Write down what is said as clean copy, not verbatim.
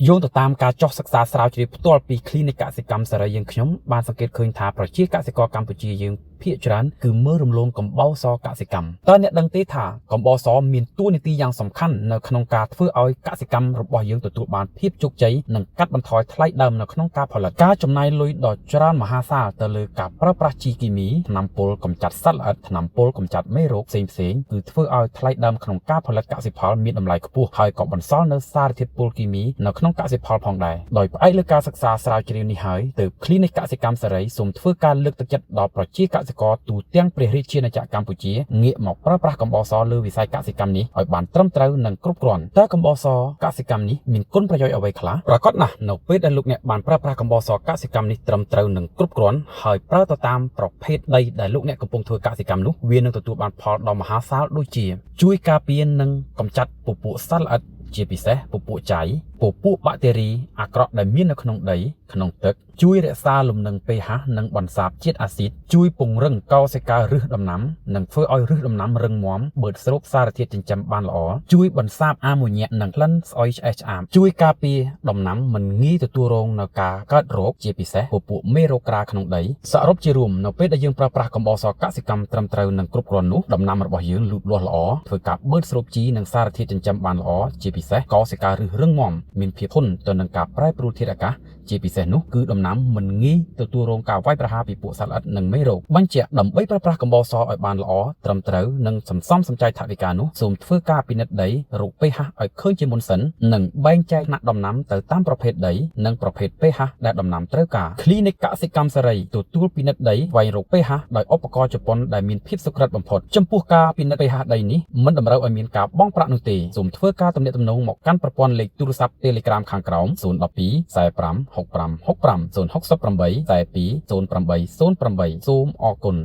យោងទៅតាមការចុះសិក្សាស្រាវជ្រាវផ្ទាល់ពី Clinic កសិកម្មសេរីយើងខ្ញុំបានសង្កេតឃើញថាប្រជាកសិករកម្ពុជាយើងភាគច្រើនគឺមើលរំលងកំបោរសកសិកម្មតើអ្នកដឹងទេថាកំបោរសមានតួនាទីយ៉ាងសំខាន់នៅក្នុងការធ្វើឲ្យកសិកម្មរបស់យើងទទួលបានភាពជោគជ័យនិងកាត់បន្ថយថ្លៃដើមនៅក្នុងការផលិតការចំណាយលុយដ៏ច្រើនមហាសាលទៅលើការប្រើប្រាស់ជីគីមីថ្នាំពុលកម្ចាត់សត្វល្អិតថ្នាំពុលកម្ចាត់មេរោគផ្សេងៗគឺធ្វើឲ្យថ្លៃដើមក្នុងការផលិតកសិផលមានតម្លៃខ្ពស់ហើយក៏បន្សល់នៅសារធាតុពុលគីមីនៅក្នុងកសិផលផងដែរដោយផ្អែកលើការសិក្សាស្រាវជ្រាវនេះហើយទើប Clinic កសិកម្មសេរីសូមធ្វើការលើកទឹកចិត្តដល់ប្រជាកសិករទូទាំងព្រះរាជាណាចក្រកម្ពុជាងាកមកប្រើប្រាស់កំបោរសលើវិស័យកសិកម្មនេះឲ្យបានត្រឹមត្រូវនិងគ្រប់គ្រាន់តើកំបោរសកសិកម្មនេះមានគុណប្រយោជន៍អ្វីខ្លះប្រកបណាស់នៅពេលដែលលោកអ្នកបានប្រើប្រាស់កំបោរសកសិកម្មនេះត្រឹមត្រូវនិងគ្រប់គ្រាន់ហើយប្រើទៅតាមប្រភេទដីដែលលោកអ្នកកំពុងធ្វើកសិកម្មនោះវានឹងទទួលបានផលដ៏មហាសាលដូចជាជួយការពារនិងកម្ចាត់ពពួកសត្វល្អិតជាពិសេសពពួកចៃពពួកបាក់តេរីអាក្រក់ដែលមាននៅក្នុងដីក្នុងទឹកជួយរក្សាលំនឹង pH និងបន្សាបជាតិអាស៊ីតជួយពង្រឹងកោសិកាឫសដំណាំនិងធ្វើឲ្យឫសដំណាំរឹងមាំបឺតស្រូបសារធាតុចិញ្ចឹមបានល្អជួយបន្សាបអាម៉ូញ៉ានិងក្លិនស្អុយឆ្អេះឆ្អាបជួយការពារដំណាំមិនងាយទទួលរងនឹងការកើតរោគជាពិសេសពពួកមេរោគក្រាក្នុងដីសរុបជារួមនៅពេលដែលយើងប្រើប្រាស់កំបោរសកសិកម្មត្រឹមត្រូវនិងគ្រប់គ្រាន់នោះដំណាំរបស់យើងលូតលាស់ល្អធ្វើការបឺតស្រូបជីនិងសារធាតុចិញ្ចឹមបានល្អជាពិសេសកោសិកាឫសរឹងមាំមានភាពធន់ទៅនឹងការប្រែប្រួលធាតុអាកាសជាពិសេសនោះគឺដំណាំមិនងាយទទួលរងការវាយប្រហារពីពួកសត្វល្អិតនិងមេរោគបញ្ជាក់ដើម្បីប្រើប្រាស់កំបោរសឲ្យបានល្អត្រឹមត្រូវនិងសន្សំសំចៃថវិកានោះសូមធ្វើការពិនិត្យដីរក pH ឲ្យឃើញជាមុនសិននិងបែងចែកថ្នាក់ដំណាំទៅតាមប្រភេទដីនិងប្រភេទ pH ដែលដំណាំត្រូវការ Clinic កសិកម្មសេរីទទួលពិនិត្យដីស្វែងរក pH ដោយឧបករណ៍ជប៉ុនដែលមានភាពសុក្រឹតបំផុតចំពោះការពិនិត្យ pH ដីនេះមិនតម្រូវឲ្យមានការបង់ប្រាក់នោះទេសូមធ្វើការទំនាក់ទំនងមកកាន់ប្រព័ន្ធលេខទូរស័ព្ទ Telegram ខាងក្រោម012 45 65 65 068 42 0808សូមអរគុណ